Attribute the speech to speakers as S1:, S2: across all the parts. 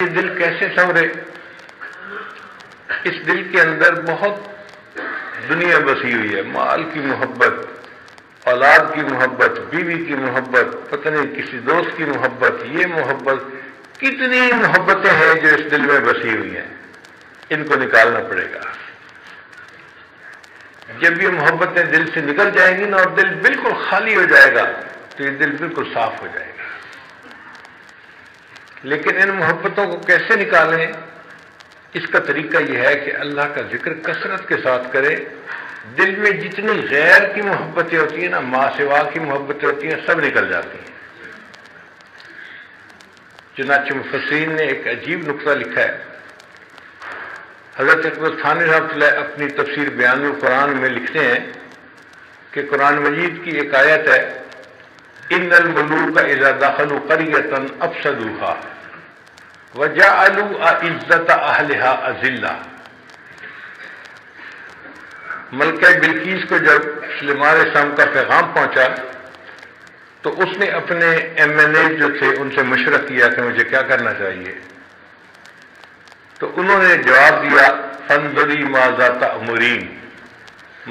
S1: یہ دل کیسے سنورے؟ اس دل کے اندر بہت دنیا بسی ہوئی ہے، مال کی محبت، اولاد کی محبت، بیوی کی محبت، پتہ نہیں کسی دوست کی محبت، یہ محبت، کتنی محبتیں ہیں جو اس دل میں بسی ہوئی ہیں، ان کو نکالنا پڑے گا۔ جب یہ محبتیں دل سے نکل جائیں گی نا اور دل بالکل خالی ہو جائے گا تو یہ دل بالکل صاف ہو جائے گا۔ لیکن ان محبتوں کو کیسے نکالیں؟ اس کا طریقہ یہ ہے کہ اللہ کا ذکر کثرت کے ساتھ کرے۔ دل میں جتنی غیر کی محبتیں ہوتی ہیں نا، ماں سوا کی محبتیں ہوتی ہیں، سب نکل جاتی ہیں۔ چنانچہ مفسرین نے ایک عجیب نقطہ لکھا ہے۔ حضرت اقبال تھانوی رحمۃ اللہ اپنی تفسیر بیان القرآن میں لکھتے ہیں کہ قرآن مجید کی ایک آیت ہے، ان الملوک اذا دخلوا قریۃ افسدوها وجعلوا اعزۃ اہلها اذلہ۔ ملکہ بلقیس کو جب سلیمان السلام کا پیغام پہنچا تو اس نے اپنے MNA جو تھے ان سے مشورہ کیا کہ مجھے کیا کرنا چاہیے، تو انہوں نے جواب دیا، فانظری ماذا تأمرین،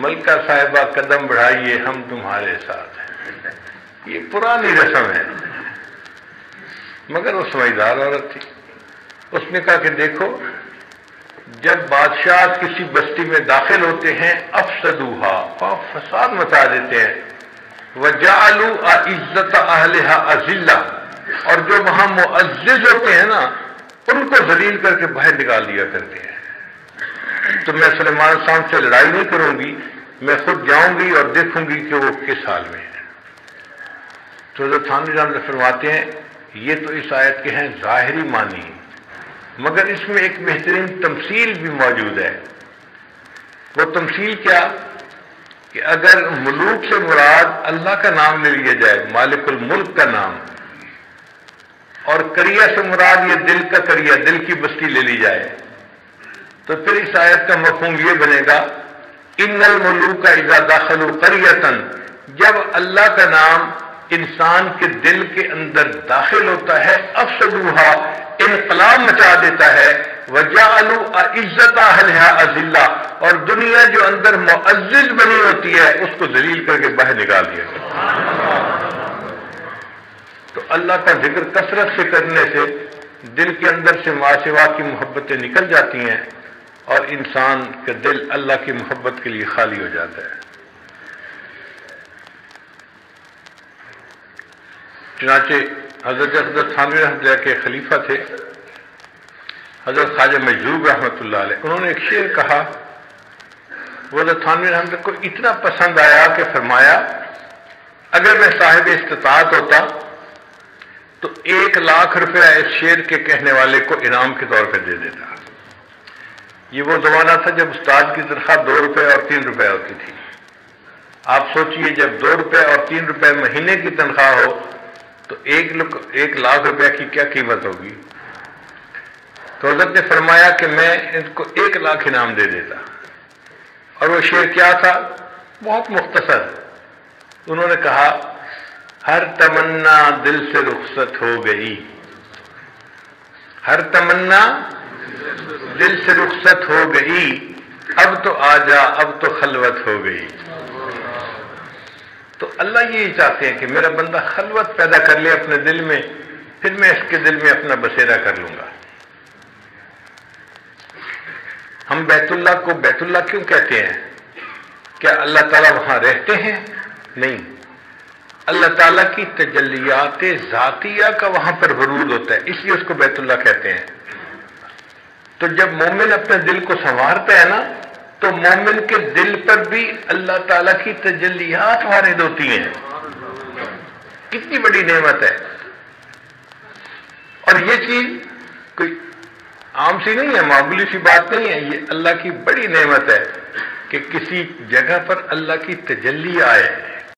S1: ملکہ صاحبہ قدم بڑھائیے، ہم تمہارے ساتھ ہیں۔ یہ پرانی رسم ہے، مگر وہ سمجھدار عورت تھی۔ اس نے کہا کہ دیکھو، جب بادشاہ کسی بستی میں داخل ہوتے ہیں، افسدوہا، اور فساد مچا دیتے ہیں، وجعلوا اعزۃ اہلہا اذلہ، اور جو وہاں معزز ہوتے ہیں نا ان کو ذلیل کر کے باہر نکال دیا کرتے ہیں۔ تو میں سلیمان صاحب سے لڑائی نہیں کروں گی، میں خود جاؤں گی اور دیکھوں گی کہ وہ کس حال میں ہے۔ تو حضرت تھانوی رحمۃ اللہ فرماتے ہیں یہ تو اس آیت کے ہیں ظاہری معنی، مگر اس میں ایک بہترین تمثیل بھی موجود ہے۔ وہ تمثیل کیا کہ اگر ملوک سے مراد اللہ کا نام لے لیا جائے، مالک الملک کا نام، اور قریہ سے مراد یہ دل کا قریہ، دل کی بستی لے لی جائے، تو پھر اس آیت کا مفہوم یہ بنے گا، ان الملوک اذا دخلوا قریۃ، جب اللہ کا نام انسان کے دل کے اندر داخل ہوتا ہے، افسدوہا، انقلاب مچا دیتا ہے، وجعلوا اعزۃ اہلہا اذلہ، اور دنیا جو اندر معزز بنی ہوتی ہے اس کو ذلیل کر کے باہر نکال دیا جاتا۔ تو اللہ کا ذکر کثرت سے کرنے سے دل کے اندر سے ما سوا کی محبتیں نکل جاتی ہیں اور انسان کا دل اللہ کی محبت کے لیے خالی ہو جاتا ہے۔ چنانچہ حضرت اقدس تھانوی رحمۃ اللہ کے خلیفہ تھے حضرت خواجہ مجذوب رحمۃ اللہ علیہ، انہوں نے ایک شعر کہا، وہ حضرت تھانوی رحمۃ اللہ کو اتنا پسند آیا کہ فرمایا، اگر میں صاحب استطاعت ہوتا تو 1,00,000 روپیہ اس شعر کے کہنے والے کو انعام کے طور پہ دے دیتا۔ یہ وہ زمانہ تھا جب استاد کی تنخواہ 2 روپے اور 3 روپے ہوتی تھی۔ آپ سوچئے جب 2 روپے اور 3 روپے مہینے کی تنخواہ ہو تو 1,00,000 روپے کی کیا قیمت ہوگی؟ تو حضرت نے فرمایا کہ میں ان کو 1,00,000 انعام دے دیتا۔ اور وہ شعر کیا تھا؟ بہت مختصر، انہوں نے کہا، ہر تمنا دل سے رخصت ہو گئی، ہر تمنا دل سے رخصت ہو گئی، اب تو آجا، اب تو خلوت ہو گئی۔ تو اللہ یہی چاہتے ہیں کہ میرا بندہ خلوت پیدا کر لے اپنے دل میں، پھر میں اس کے دل میں اپنا بسیرا کر لوں گا۔ ہم بیت اللہ کو بیت اللہ کیوں کہتے ہیں؟ کیا اللہ تعالیٰ وہاں رہتے ہیں؟ نہیں، اللہ تعالیٰ کی تجلیات ذاتیہ کا وہاں پر ورود ہوتا ہے، اس لیے اس کو بیت اللہ کہتے ہیں۔ تو جب مومن اپنے دل کو سنوارتا ہے نا تو مومن کے دل پر بھی اللہ تعالیٰ کی تجلیات وارد ہوتی ہیں۔ کتنی بڑی نعمت ہے، اور یہ چیز کوئی عام سی نہیں ہے، معمولی سی بات نہیں ہے، یہ اللہ کی بڑی نعمت ہے کہ کسی جگہ پر اللہ کی تجلی آئے۔